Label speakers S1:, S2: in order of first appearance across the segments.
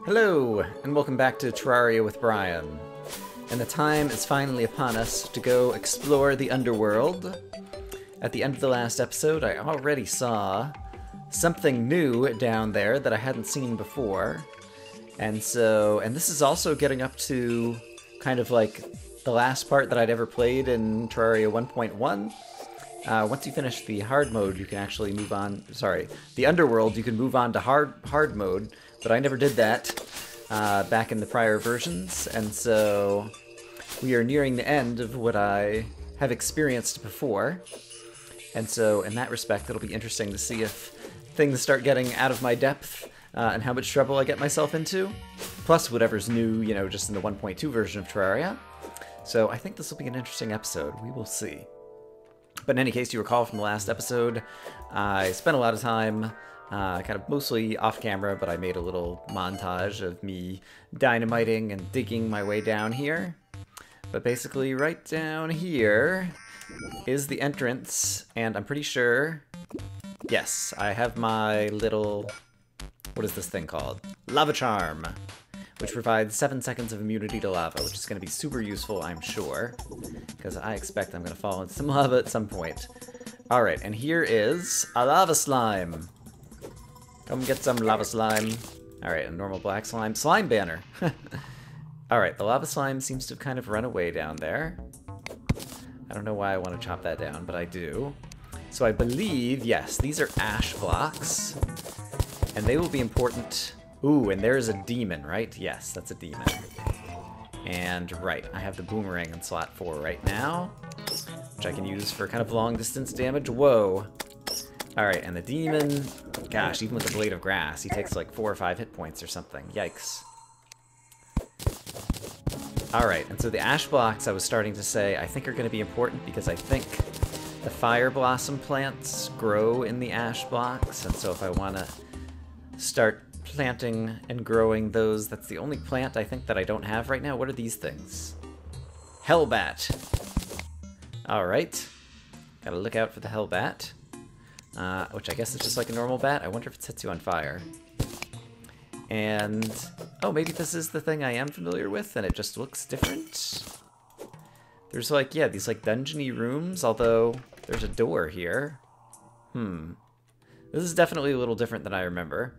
S1: Hello, and welcome back to Terraria with Brian. And the time is finally upon us to go explore the underworld. At the end of the last episode, I already saw something new down there that I hadn't seen before. And this is also getting up to kind of like the last part that I'd ever played in Terraria 1.1. Once you finish the hard mode, you can actually move on. Sorry, the underworld, you can move on to hard mode, but I never did that back in the prior versions, and so we are nearing the end of what I have experienced before. And so, in that respect, it'll be interesting to see if things start getting out of my depth and how much trouble I get myself into. Plus, whatever's new, you know, just in the 1.2 version of Terraria. So, I think this will be an interesting episode. We will see. But in any case, you recall from the last episode, I spent a lot of time kind of mostly off camera, but I made a little montage of me dynamiting and digging my way down here. But basically, right down here is the entrance, and I'm pretty sure, yes, I have my little, what is this thing called? Lava Charm, which provides 7 seconds of immunity to lava, which is going to be super useful, I'm sure, because I expect I'm going to fall into some lava at some point. Alright, and here is a lava slime. Come get some lava slime. Alright, a normal black slime. Slime banner! Alright, the lava slime seems to have kind of run away down there. I don't know why I want to chop that down, but I do. So I believe, yes, these are ash blocks, and they will be important. Ooh, and there's a demon, right? Yes, that's a demon. And, right, I have the boomerang in slot 4 right now, which I can use for kind of long-distance damage. Whoa. Alright, and the demon, gosh, even with the Blade of Grass, he takes like 4 or 5 hit points or something. Yikes. Alright, and so the ash blocks, I was starting to say, I think are going to be important because I think the fire blossom plants grow in the ash blocks, and so if I want to start planting and growing those, that's the only plant I think that I don't have right now. What are these things? Hellbat. Alright. Gotta look out for the Hellbat. Which I guess is just like a normal bat. I wonder if it sets you on fire. And, oh, maybe this is the thing I am familiar with, and it just looks different? There's like, yeah, these like dungeony rooms, although there's a door here. This is definitely a little different than I remember.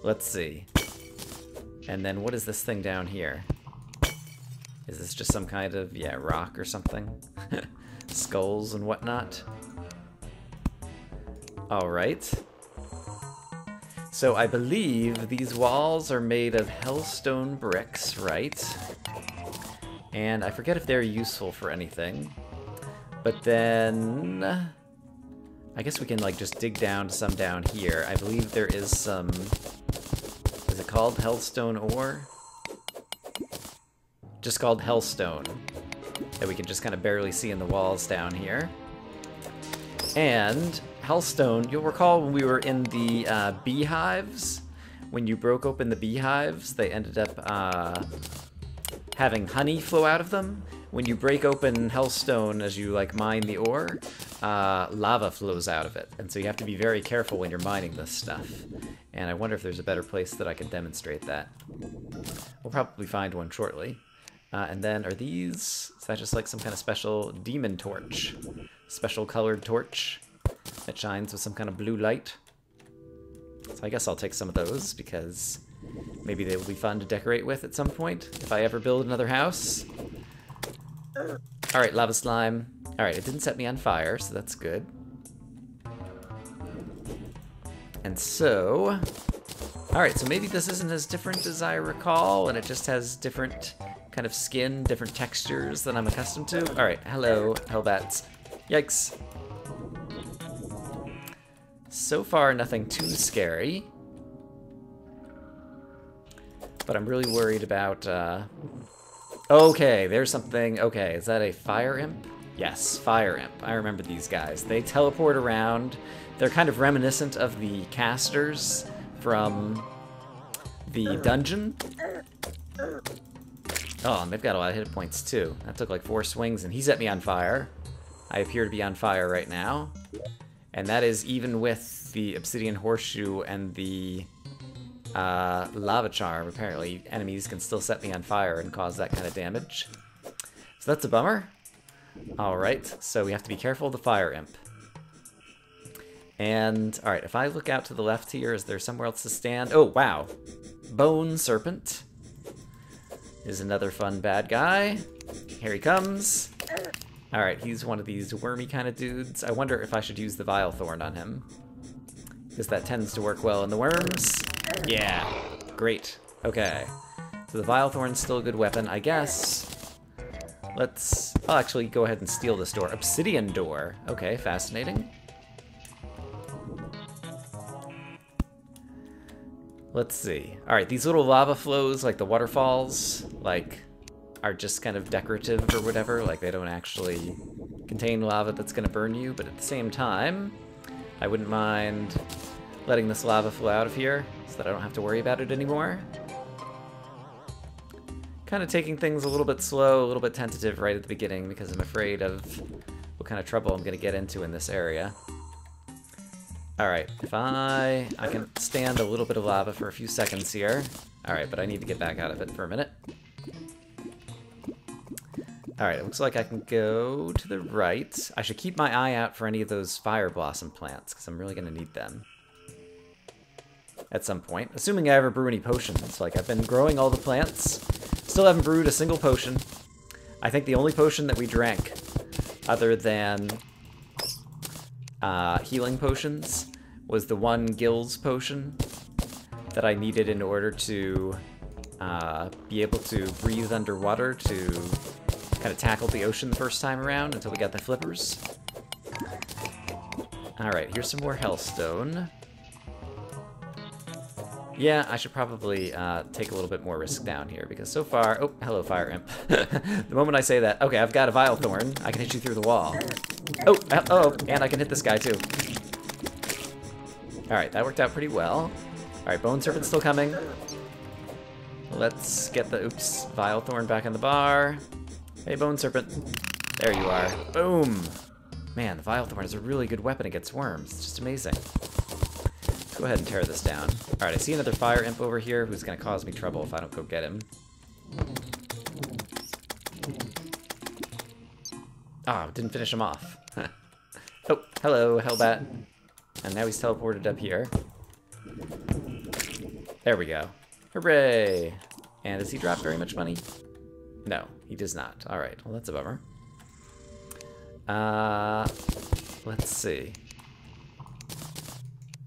S1: Let's see. And then what is this thing down here? Is this just some kind of, yeah, rock or something? Skulls and whatnot? Alright. So I believe these walls are made of hellstone bricks, right? And I forget if they're useful for anything. But then I guess we can like just dig down to some down here. I believe there is some, is it called hellstone ore? Just called hellstone, that we can just kind of barely see in the walls down here. And hellstone, you'll recall when we were in the beehives, when you broke open the beehives, they ended up having honey flow out of them. When you break open hellstone as you like mine the ore, lava flows out of it. And so you have to be very careful when you're mining this stuff. And I wonder if there's a better place that I can demonstrate that. We'll probably find one shortly. And then, are these, is that just like some kind of special demon torch? Special colored torch that shines with some kind of blue light? So I guess I'll take some of those, because maybe they will be fun to decorate with at some point, if I ever build another house. Alright, lava slime. Alright, it didn't set me on fire, so that's good. And so, alright, so maybe this isn't as different as I recall, and it just has different kind of skin, different textures than I'm accustomed to. Alright, hello, hellbats. Yikes. So far, nothing too scary. But I'm really worried about, okay, there's something, okay, is that a fire imp? Yes, fire imp. I remember these guys. They teleport around. They're kind of reminiscent of the casters from the dungeon. Oh, and they've got a lot of hit points too. That took like 4 swings, and he set me on fire. I appear to be on fire right now. And that is even with the obsidian horseshoe and the lava charm. Apparently, enemies can still set me on fire and cause that kind of damage. So that's a bummer. Alright, so we have to be careful of the fire imp. And, alright, if I look out to the left here, is there somewhere else to stand? Oh, wow. Bone Serpent is another fun bad guy. Here he comes. Alright, he's one of these wormy kind of dudes. I wonder if I should use the Vile Thorn on him, because that tends to work well in the worms. Yeah, great. Okay, so the Vile Thorn's still a good weapon, I guess. I'll actually go ahead and steal this door. Obsidian door. Okay, fascinating. Let's see. Alright, these little lava flows, like the waterfalls, like, are just kind of decorative or whatever. Like, they don't actually contain lava that's gonna burn you, but at the same time, I wouldn't mind letting this lava flow out of here so that I don't have to worry about it anymore. Kind of taking things a little bit slow, a little bit tentative right at the beginning because I'm afraid of what kind of trouble I'm gonna get into in this area. Alright, if I can stand a little bit of lava for a few seconds here. Alright, but I need to get back out of it for a minute. Alright, it looks like I can go to the right. I should keep my eye out for any of those fire blossom plants, because I'm really going to need them at some point. Assuming I ever brew any potions. Like, I've been growing all the plants. Still haven't brewed a single potion. I think the only potion that we drank, other than healing potions, was the one Gills potion that I needed in order to be able to breathe underwater to kind of tackle the ocean the first time around until we got the flippers. Alright, here's some more hellstone. Yeah, I should probably take a little bit more risk down here, because so far... Oh, hello, Fire Imp. The moment I say that... Okay, I've got a Vile Thorn. I can hit you through the wall. Oh, and I can hit this guy, too. Alright, that worked out pretty well. Alright, Bone Serpent's still coming. Let's get the... Oops, Vile Thorn back on the bar. Hey, Bone Serpent. There you are. Boom! Man, the Vile Thorn is a really good weapon against worms. It's just amazing. Let's go ahead and tear this down. Alright, I see another Fire Imp over here who's going to cause me trouble if I don't go get him. Ah, didn't finish him off. Oh, hello, Hellbat. And now he's teleported up here. There we go. Hooray! And does he drop very much money? No, he does not. Alright, well that's a bummer. Let's see.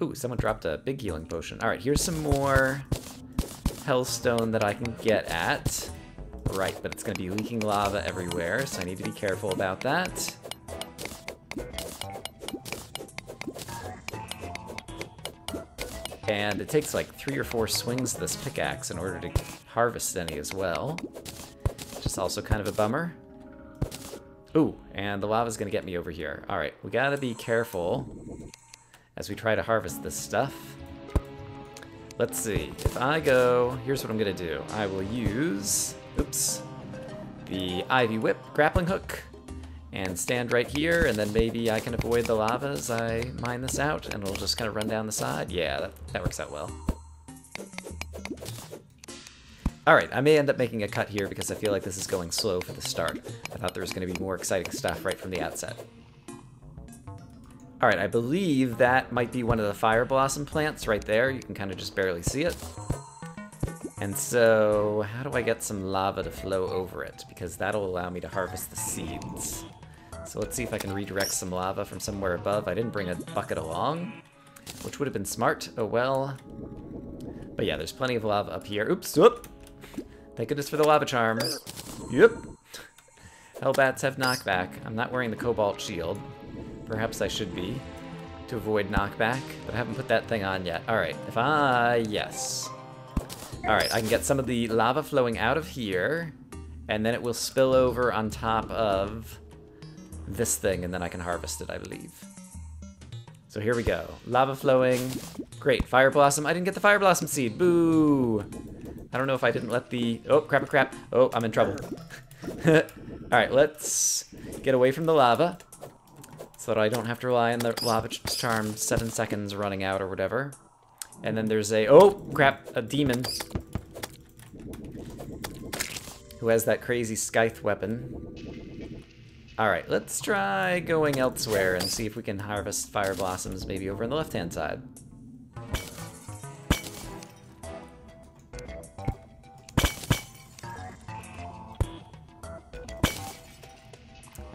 S1: Ooh, someone dropped a big healing potion. Alright, here's some more hellstone that I can get at. Right, but it's going to be leaking lava everywhere, so I need to be careful about that. And it takes like 3 or 4 swings of this pickaxe in order to harvest any as well. Which is also kind of a bummer. Ooh, and the lava's going to get me over here. Alright, we gotta be careful as we try to harvest this stuff. Let's see. If I go... Here's what I'm going to do. I will use... Oops. The Ivy Whip grappling hook. And stand right here, and then maybe I can avoid the lava as I mine this out, and it'll just kind of run down the side. Yeah, that works out well. Alright, I may end up making a cut here because I feel like this is going slow for the start. I thought there was going to be more exciting stuff right from the outset. Alright, I believe that might be one of the Fire Blossom plants right there. You can kind of just barely see it. And so, how do I get some lava to flow over it? Because that'll allow me to harvest the seeds. So let's see if I can redirect some lava from somewhere above. I didn't bring a bucket along, which would have been smart. Oh well. But yeah, there's plenty of lava up here. Oops, whoop! Thank goodness for the lava charm. Yep. Hellbats have knockback. I'm not wearing the cobalt shield. Perhaps I should be, to avoid knockback, but I haven't put that thing on yet. Alright, yes. Alright, I can get some of the lava flowing out of here, and then it will spill over on top of this thing, and then I can harvest it, I believe. So here we go. Lava flowing. Great. Fire Blossom. I didn't get the Fire Blossom seed. Boo! I don't know if I didn't let the... Oh, crap. Oh, I'm in trouble. Alright, let's get away from the lava, so that I don't have to rely on the lava charm 7 seconds running out or whatever. And then there's a... Oh, crap! A demon. Who has that crazy scythe weapon. Alright, let's try going elsewhere and see if we can harvest fire blossoms maybe over on the left-hand side.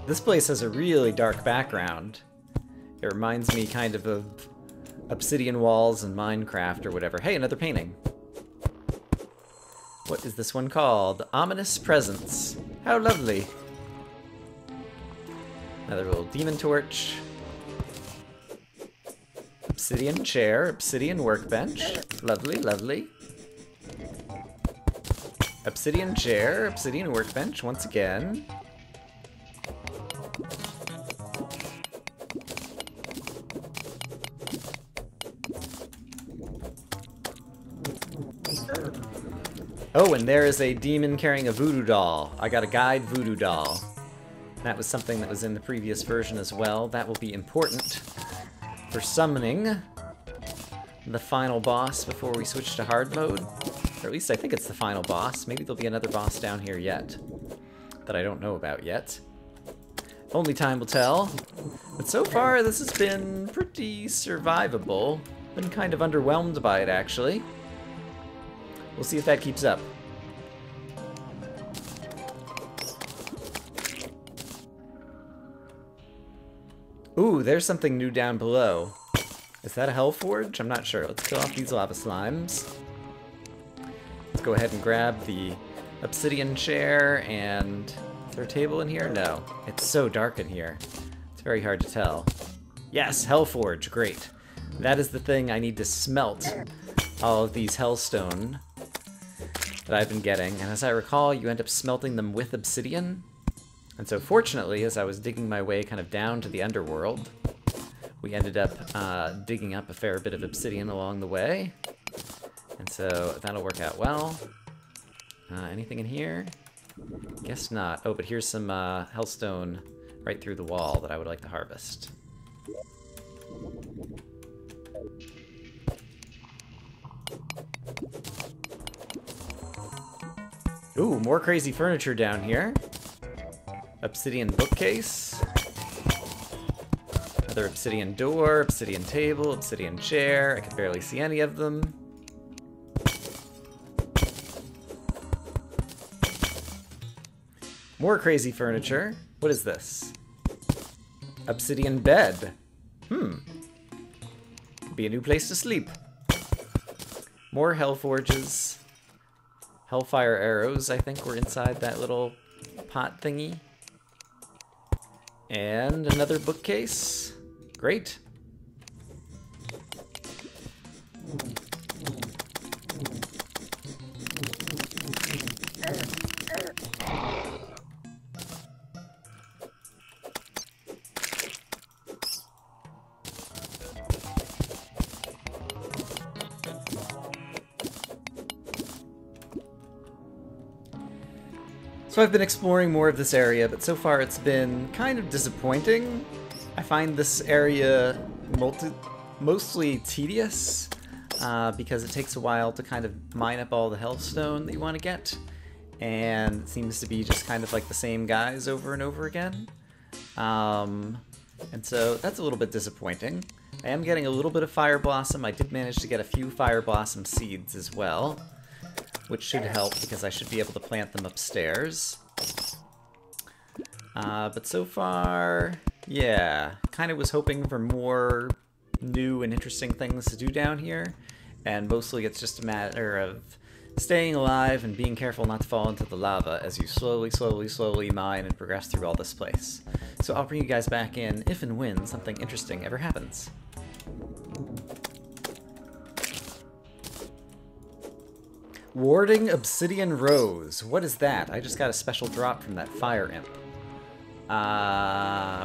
S1: This place has a really dark background. It reminds me kind of obsidian walls in Minecraft or whatever. Hey, another painting. What is this one called? Ominous Presence. How lovely. Another little demon torch. Obsidian chair, obsidian workbench. Lovely, lovely. Obsidian chair, obsidian workbench once again. Oh, and there is a demon carrying a voodoo doll. I got a guide voodoo doll. That was something that was in the previous version as well. That will be important for summoning the final boss before we switch to hard mode. Or at least I think it's the final boss. Maybe there'll be another boss down here yet that I don't know about yet. Only time will tell. But so far, this has been pretty survivable. Been kind of underwhelmed by it, actually. We'll see if that keeps up. Ooh, there's something new down below. Is that a Hellforge? I'm not sure. Let's kill off these lava slimes. Let's go ahead and grab the obsidian chair and... Is there a table in here? No. It's so dark in here. It's very hard to tell. Yes, Hellforge. Great. That is the thing I need to smelt all of these Hellstone that I've been getting, and as I recall, you end up smelting them with obsidian. And so fortunately, as I was digging my way kind of down to the underworld, we ended up digging up a fair bit of obsidian along the way. And so that'll work out well. Anything in here? Guess not. Oh, but here's some Hellstone right through the wall that I would like to harvest. Ooh, more crazy furniture down here. Obsidian bookcase. Another obsidian door, obsidian table, obsidian chair. I can barely see any of them. More crazy furniture. What is this? Obsidian bed. Be a new place to sleep. More Hellforges. Hellfire arrows, I think, were inside that little pot thingy. And another bookcase. Great. So I've been exploring more of this area, but so far it's been kind of disappointing. I find this area mostly tedious because it takes a while to kind of mine up all the hellstone that you want to get, and it seems to be just kind of like the same guys over and over again. And so that's a little bit disappointing. I am getting a little bit of fire blossom. I did manage to get a few fire blossom seeds as well, which should help because I should be able to plant them upstairs. But so far, yeah, kind of was hoping for more new and interesting things to do down here, and mostly it's just a matter of staying alive and being careful not to fall into the lava as you slowly mine and progress through all this place. So I'll bring you guys back in if and when something interesting ever happens. Warding Obsidian Rose. What is that? I just got a special drop from that fire imp.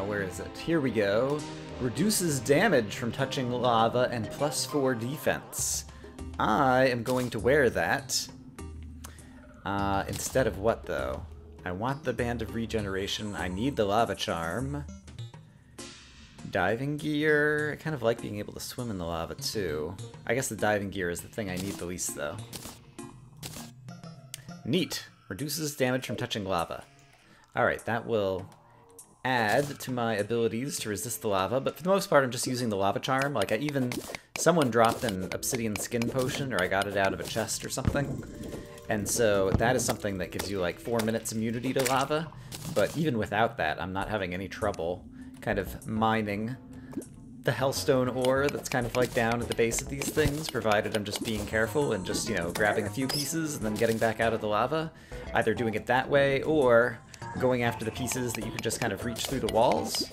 S1: Where is it? Here we go. Reduces damage from touching lava and +4 defense. I am going to wear that. Instead of what, though? I want the Band of Regeneration. I need the Lava Charm. diving gear. I kind of like being able to swim in the lava too. I guess the diving gear is the thing I need the least though. Neat. Reduces damage from touching lava. Alright, that will add to my abilities to resist the lava, but for the most part I'm just using the lava charm. Like someone dropped an obsidian skin potion, or I got it out of a chest or something. And so that is something that gives you like 4 minutes immunity to lava, but even without that I'm not having any trouble kind of mining the hellstone ore that's kind of like down at the base of these things, provided I'm just being careful and just, you know, grabbing a few pieces and then getting back out of the lava. Either doing it that way or going after the pieces that you can just kind of reach through the walls.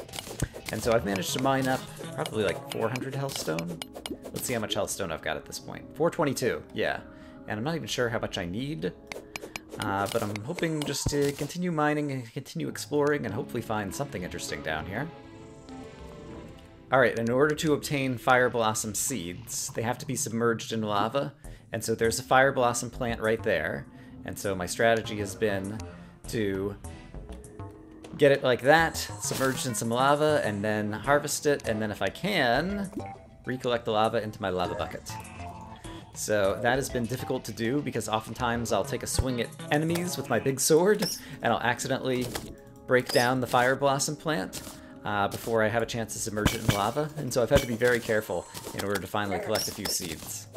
S1: And so I've managed to mine up probably like 400 hellstone. Let's see how much hellstone I've got at this point. 422, yeah. And I'm not even sure how much I need. But I'm hoping just to continue mining and continue exploring and hopefully find something interesting down here. Alright, in order to obtain fire blossom seeds, they have to be submerged in lava. And so there's a fire blossom plant right there. And so my strategy has been to get it like that, submerged in some lava, and then harvest it, and then if I can, recollect the lava into my lava bucket. So that has been difficult to do because oftentimes I'll take a swing at enemies with my big sword, and I'll accidentally break down the fire blossom plant before I have a chance to submerge it in lava, and so I've had to be very careful in order to finally collect a few seeds.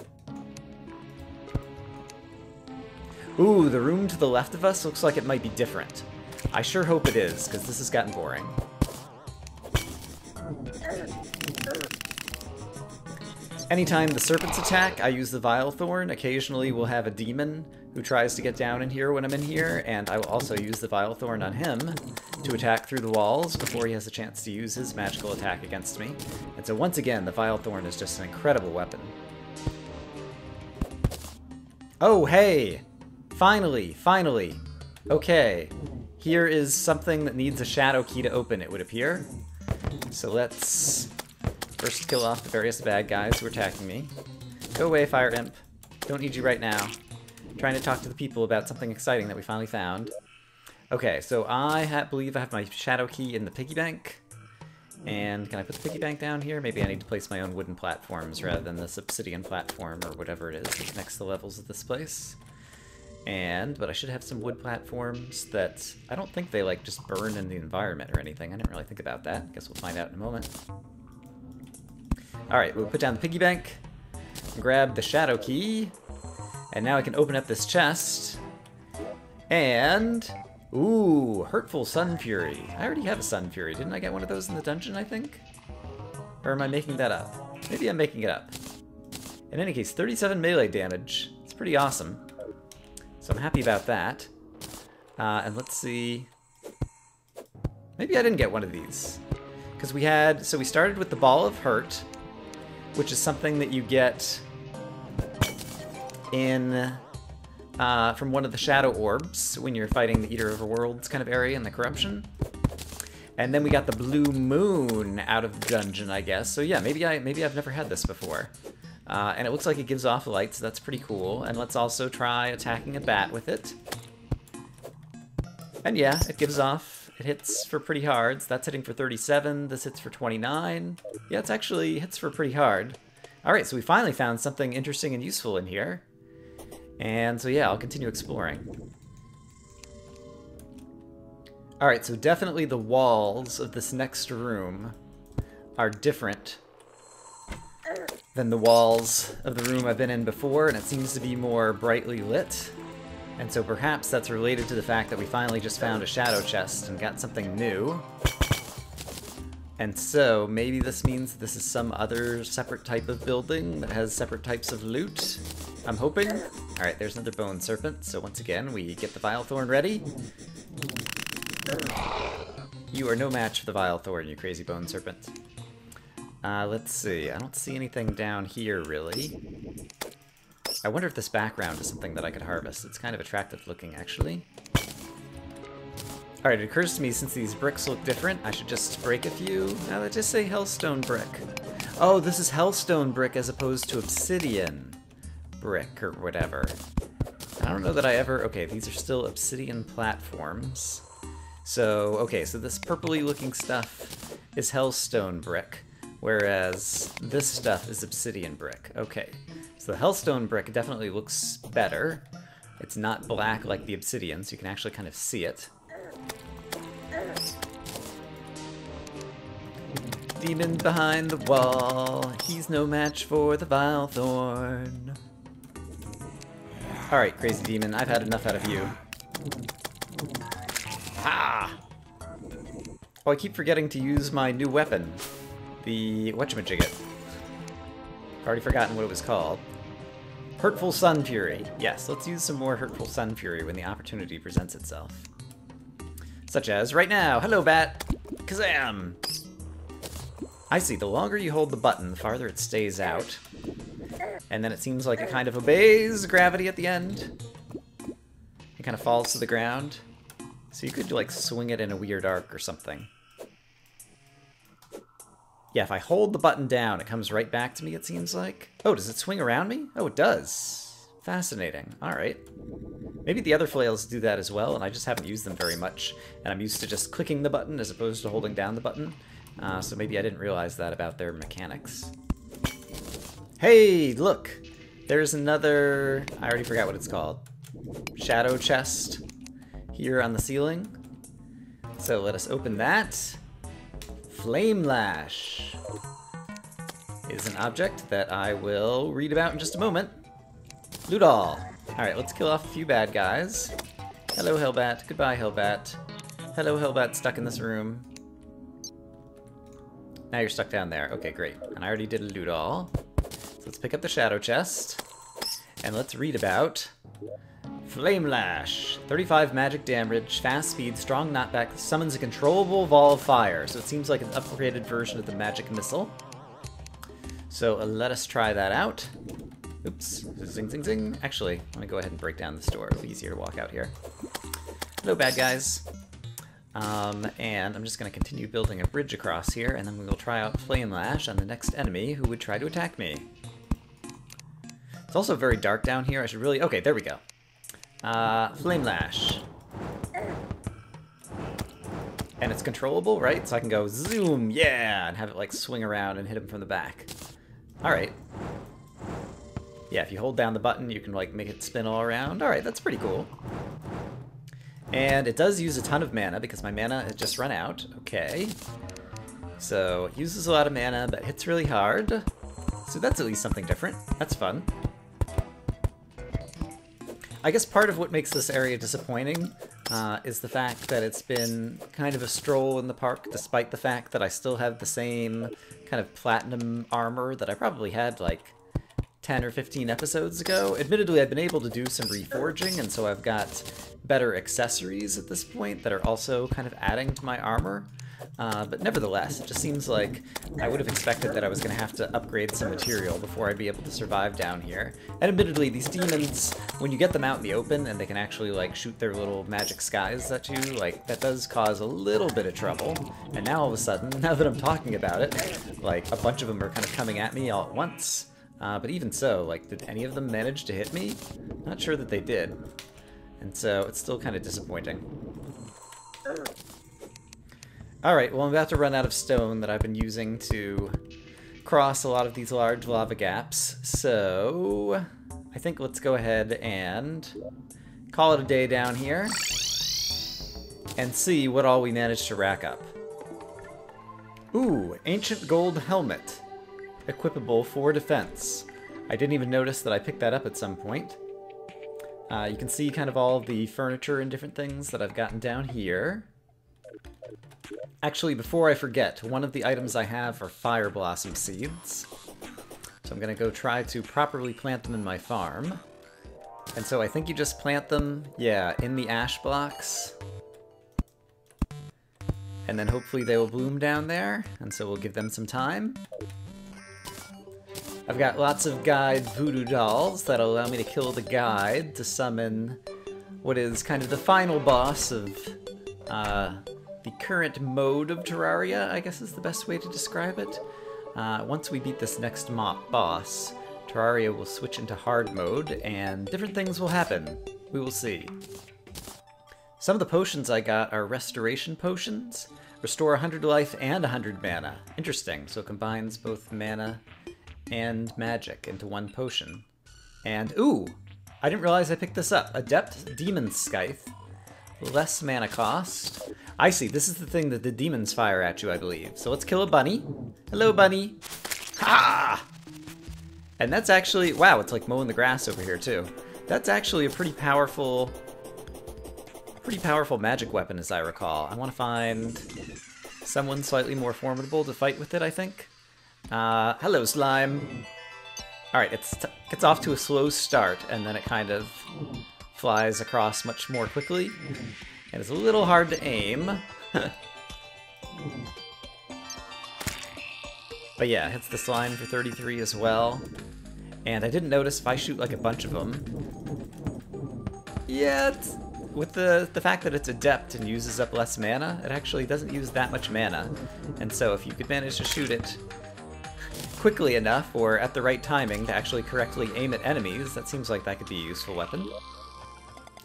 S1: Ooh, the room to the left of us looks like it might be different. I sure hope it is, because this has gotten boring. Anytime the serpents attack, I use the Vile Thorn. Occasionally we'll have a demon who tries to get down in here when I'm in here, and I will also use the Vile Thorn on him to attack through the walls before he has a chance to use his magical attack against me. And so once again, the Vile Thorn is just an incredible weapon. Oh, hey! Finally, finally! Okay, here is something that needs a shadow key to open, it would appear. So let's first kill off the various bad guys who are attacking me. Go away, Fire Imp. Don't need you right now. I'm trying to talk to the people about something exciting that we finally found. Okay, so I believe I have my shadow key in the piggy bank. And can I put the piggy bank down here? Maybe I need to place my own wooden platforms rather than this obsidian platform or whatever it is that connects the levels of this place. But I should have some wood platforms that I don't think they like just burn in the environment or anything. I didn't really think about that. Guess we'll find out in a moment. Alright, we'll put down the piggy bank, grab the shadow key, and now I can open up this chest. And ooh, Hurtful Sun Fury. I already have a Sun Fury. Didn't I get one of those in the dungeon, I think? Or am I making that up? Maybe I'm making it up. In any case, 37 melee damage. It's pretty awesome. So I'm happy about that. And let's see. Maybe I didn't get one of these. Because we started with the Ball of Hurt, which is something that you get in from one of the Shadow Orbs when you're fighting the Eater of Worlds kind of area in the Corruption. And then we got the Blue Moon out of the dungeon, I guess. So yeah, maybe I've never had this before. And it looks like it gives off light, so that's pretty cool. And let's also try attacking a bat with it. And yeah, it hits for pretty hard. So that's hitting for 37, this hits for 29. Yeah, it's actually hits for pretty hard. Alright, so we finally found something interesting and useful in here. And so yeah, I'll continue exploring. Alright, so definitely the walls of this next room are different than the walls of the room I've been in before, and it seems to be more brightly lit. And so perhaps that's related to the fact that we finally just found a shadow chest and got something new. And so maybe this means this is some other separate type of building that has separate types of loot. I'm hoping. Alright, there's another bone serpent, so once again we get the Vile Thorn ready. You are no match for the Vile Thorn, you crazy bone serpent. Let's see. I don't see anything down here, really. I wonder if this background is something that I could harvest. It's kind of attractive looking, actually. Alright, it occurs to me, since these bricks look different, I should just break a few. Now, let's just say Hellstone brick. Oh, this is Hellstone brick as opposed to Obsidian brick, or whatever. I don't know that I ever... Okay, these are still Obsidian platforms. So, okay, so this purpley looking stuff is hellstone brick, whereas this stuff is obsidian brick. Okay, so the hellstone brick definitely looks better. It's not black like the obsidian, so you can actually kind of see it. Demon behind the wall, he's no match for the vile thorn. Alright, crazy demon, I've had enough out of you. Ha! Oh, I keep forgetting to use my new weapon. The whatchamajigget. I've already forgotten what it was called. Hurtful Sun Fury. Yes, let's use some more Hurtful Sun Fury when the opportunity presents itself. Such as right now. Hello, Bat! Kazam! I see, the longer you hold the button, the farther it stays out. And then it seems like it kind of obeys gravity at the end. It kind of falls to the ground. So you could, like, swing it in a weird arc or something. Yeah, if I hold the button down, it comes right back to me, it seems like. Oh, does it swing around me? Oh, it does. Fascinating. Alright. Maybe the other flails do that as well, and I just haven't used them very much. And I'm used to just clicking the button as opposed to holding down the button. So maybe I didn't realize that about their mechanics. Hey, look! There's another... I already forgot what it's called. Shadow chest here on the ceiling. So let us open that. Flame Lash is an object that I will read about in just a moment. Loot all. Alright, let's kill off a few bad guys. Hello, Hellbat. Goodbye, Hellbat. Hello, Hellbat, stuck in this room. Now you're stuck down there. Okay, great. And I already did a loot all. So let's pick up the shadow chest. And let's read about Flame Lash. 35 magic damage, fast speed, strong knockback, summons a controllable ball of fire. So it seems like an upgraded version of the magic missile. So let us try that out. Oops. Zing, zing, zing. Actually, I'm going to go ahead and break down this door. It'll be easier to walk out here. Hello, bad guys. And I'm just going to continue building a bridge across here, and then we will try out Flame Lash on the next enemy who would try to attack me. It's also very dark down here. I should really... Okay, there we go. Flame Lash. And it's controllable, right? So I can go zoom, yeah, and have it like swing around and hit him from the back. Alright. Yeah, if you hold down the button, you can like make it spin all around. Alright, that's pretty cool. And it does use a ton of mana because my mana has just run out. Okay. So it uses a lot of mana, but hits really hard. So that's at least something different. That's fun. I guess part of what makes this area disappointing is the fact that it's been kind of a stroll in the park, despite the fact that I still have the same kind of platinum armor that I probably had like 10 or 15 episodes ago. Admittedly, I've been able to do some reforging, and so I've got better accessories at this point that are also kind of adding to my armor. But nevertheless, it just seems like I would have expected that I was going to have to upgrade some material before I'd be able to survive down here. And admittedly, these demons, when you get them out in the open and they can actually like shoot their little magic skies at you, like that does cause a little bit of trouble. And now all of a sudden, now that I'm talking about it, like a bunch of them are kind of coming at me all at once. But even so, like, did any of them manage to hit me? Not sure that they did. And so it's still kind of disappointing. Alright, well I'm about to run out of stone that I've been using to cross a lot of these large lava gaps. So I think let's go ahead and call it a day down here and see what all we managed to rack up. Ooh, ancient gold helmet. Equipable for defense. I didn't even notice that I picked that up at some point. You can see kind of all the furniture and different things that I've gotten down here. Actually, before I forget, one of the items I have are fire blossom seeds. So I'm going to go try to properly plant them in my farm. And so I think you just plant them, yeah, in the ash blocks. And then hopefully they will bloom down there, and so we'll give them some time. I've got lots of guide voodoo dolls that'll allow me to kill the guide to summon what is kind of the final boss of the current mode of Terraria, I guess is the best way to describe it. Once we beat this next boss, Terraria will switch into hard mode and different things will happen. We will see. Some of the potions I got are restoration potions. Restore 100 life and 100 mana. Interesting. So it combines both mana and magic into one potion. And, ooh! I didn't realize I picked this up. Adept Demon Scythe. Less mana cost. I see. This is the thing that the demons fire at you, I believe. So let's kill a bunny. Hello, bunny. Ha! And that's actually... Wow, it's like mowing the grass over here, too. That's actually a pretty powerful magic weapon, as I recall. I want to find someone slightly more formidable to fight with it, I think. Hello, slime. Alright, it gets off to a slow start, and then it kind of flies across much more quickly. And it's a little hard to aim. But yeah, hits the slime for 33 as well. And I didn't notice if I shoot like a bunch of them. Yeah, with the fact that it's adept and uses up less mana, it actually doesn't use that much mana. And so if you could manage to shoot it quickly enough or at the right timing to actually correctly aim at enemies, that seems like that could be a useful weapon.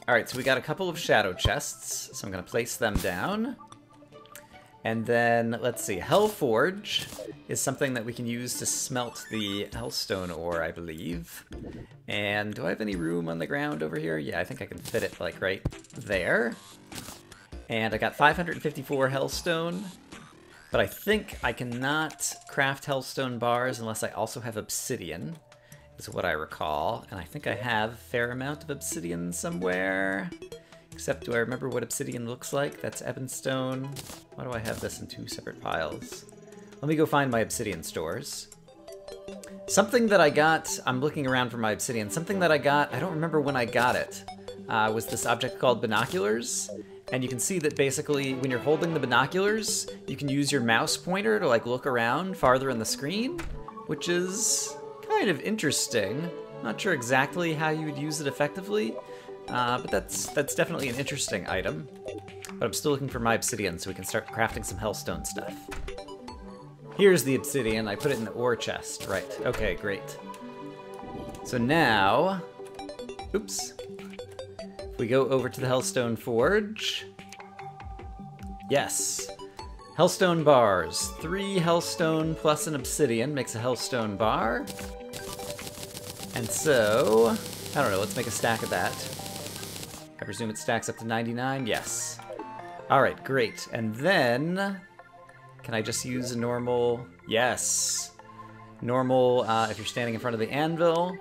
S1: Alright, so we got a couple of shadow chests, so I'm going to place them down. And then, let's see, Hellforge is something that we can use to smelt the Hellstone ore, I believe. And do I have any room on the ground over here? Yeah, I think I can fit it, like, right there. And I got 554 Hellstone, but I think I cannot craft Hellstone bars unless I also have Obsidian, is what I recall. And I think I have a fair amount of Obsidian somewhere. Except, do I remember what Obsidian looks like? That's Ebonstone. Why do I have this in two separate piles? Let me go find my Obsidian stores. Something that I got, I'm looking around for my Obsidian, something that I got, I don't remember when I got it, was this object called binoculars. And you can see that basically when you're holding the binoculars, you can use your mouse pointer to like look around farther in the screen, which is kind of interesting. Not sure exactly how you would use it effectively. But that's definitely an interesting item. But I'm still looking for my obsidian so we can start crafting some Hellstone stuff. Here's the obsidian. I put it in the ore chest. Right. Okay, great. So now... Oops. If we go over to the Hellstone Forge... Yes. Hellstone bars. 3 Hellstone plus an obsidian makes a Hellstone bar. And so... I don't know, let's make a stack of that. I presume it stacks up to 99? Yes. Alright, great. And then... Can I just use a normal... Yes. Normal, if you're standing in front of the anvil.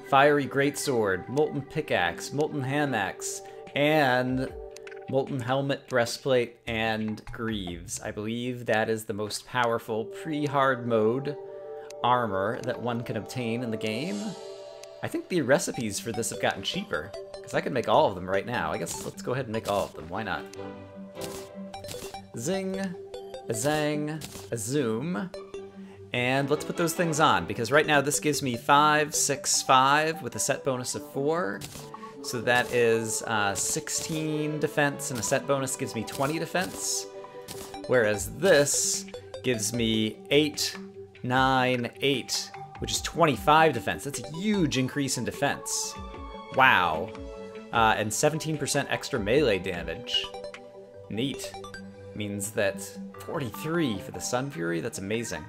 S1: Fiery greatsword, molten pickaxe, molten hand axe, and molten helmet, breastplate, and greaves. I believe that is the most powerful pre-hard mode armor that one can obtain in the game. I think the recipes for this have gotten cheaper, because I could make all of them right now. I guess let's go ahead and make all of them. Why not? Zing, a zang, a zoom, and let's put those things on, because right now this gives me 5, 6, 5 with a set bonus of 4. So that is 16 defense, and a set bonus gives me 20 defense. Whereas this gives me 8, 9, 8. Which is 25 defense. That's a huge increase in defense. Wow. And 17% extra melee damage. Neat. Means that 43 for the Sun Fury, that's amazing.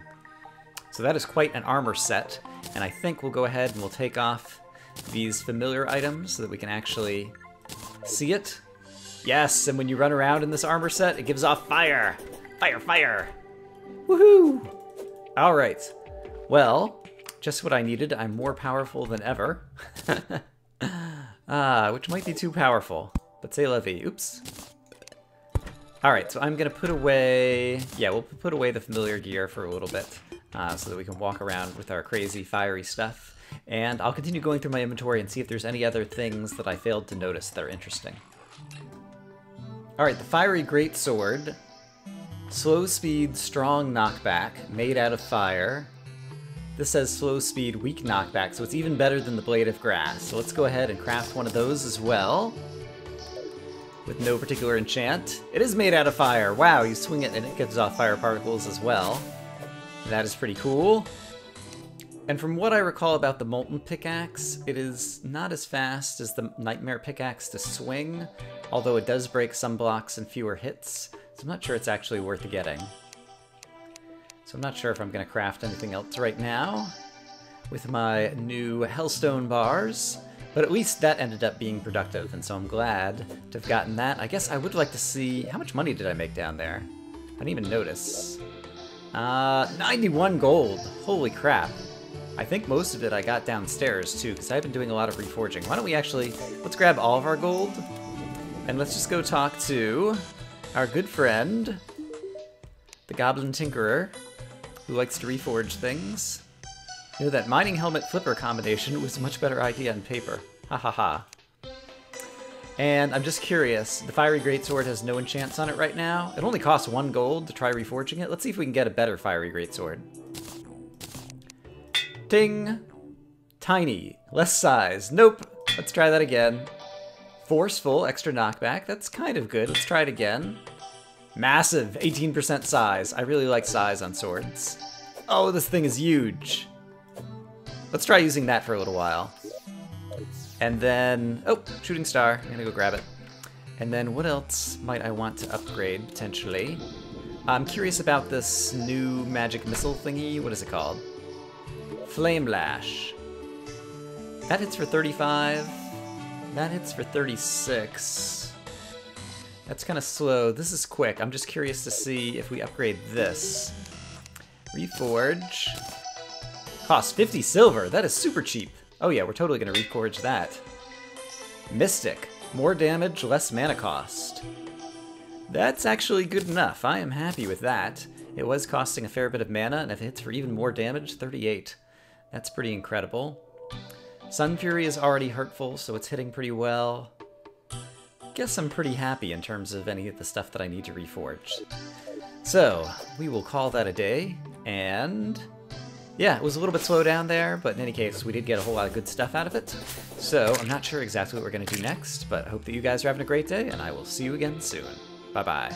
S1: So that is quite an armor set, and I think we'll go ahead and we'll take off these familiar items so that we can actually see it. Yes, and when you run around in this armor set, it gives off fire! Fire, fire! Woohoo! Alright. Well... Just what I needed. I'm more powerful than ever. Which might be too powerful. But c'est la vie. Oops. Alright, so I'm going to put away... Yeah, we'll put away the familiar gear for a little bit. So that we can walk around with our crazy fiery stuff. And I'll continue going through my inventory and see if there's any other things that I failed to notice that are interesting. Alright, the Fiery Greatsword. Slow speed, strong knockback, made out of fire. This says slow speed, weak knockback, so it's even better than the Blade of Grass. So let's go ahead and craft one of those as well. With no particular enchant. It is made out of fire. Wow, you swing it and it gives off fire particles as well. That is pretty cool. And from what I recall about the Molten Pickaxe, it is not as fast as the Nightmare Pickaxe to swing, although it does break some blocks in fewer hits, so I'm not sure it's actually worth getting. So I'm not sure if I'm going to craft anything else right now with my new Hellstone bars, but at least that ended up being productive, and so I'm glad to have gotten that. I guess I would like to see, how much money did I make down there? I didn't even notice. 91 gold. Holy crap. I think most of it I got downstairs too, because I've been doing a lot of reforging. Why don't we actually, let's grab all of our gold, and let's just go talk to our good friend, the Goblin Tinkerer, who likes to reforge things. You know, that mining helmet flipper combination was a much better idea on paper. Ha ha ha. And I'm just curious, the Fiery Greatsword has no enchants on it right now. It only costs 1 gold to try reforging it. Let's see if we can get a better Fiery Greatsword. Ting! Tiny. Less size. Nope. Let's try that again. Forceful. Extra knockback. That's kind of good. Let's try it again. Massive. 18% size. I really like size on swords. Oh, this thing is huge. Let's try using that for a little while. And then... oh, shooting star. I'm gonna go grab it. And then what else might I want to upgrade, potentially? I'm curious about this new magic missile thingy. What is it called? Flame Lash. That hits for 35. That hits for 36. That's kind of slow. This is quick. I'm just curious to see if we upgrade this. Reforge. Costs 50 silver. That is super cheap. Oh yeah, we're totally going to reforge that. Mystic. More damage, less mana cost. That's actually good enough. I am happy with that. It was costing a fair bit of mana, and if it hits for even more damage, 38. That's pretty incredible. Sun Fury is already hurtful, so it's hitting pretty well. Guess I'm pretty happy in terms of any of the stuff that I need to reforge. So, we will call that a day, and... yeah, it was a little bit slow down there, but in any case, we did get a whole lot of good stuff out of it. So, I'm not sure exactly what we're going to do next, but I hope that you guys are having a great day, and I will see you again soon. Bye-bye.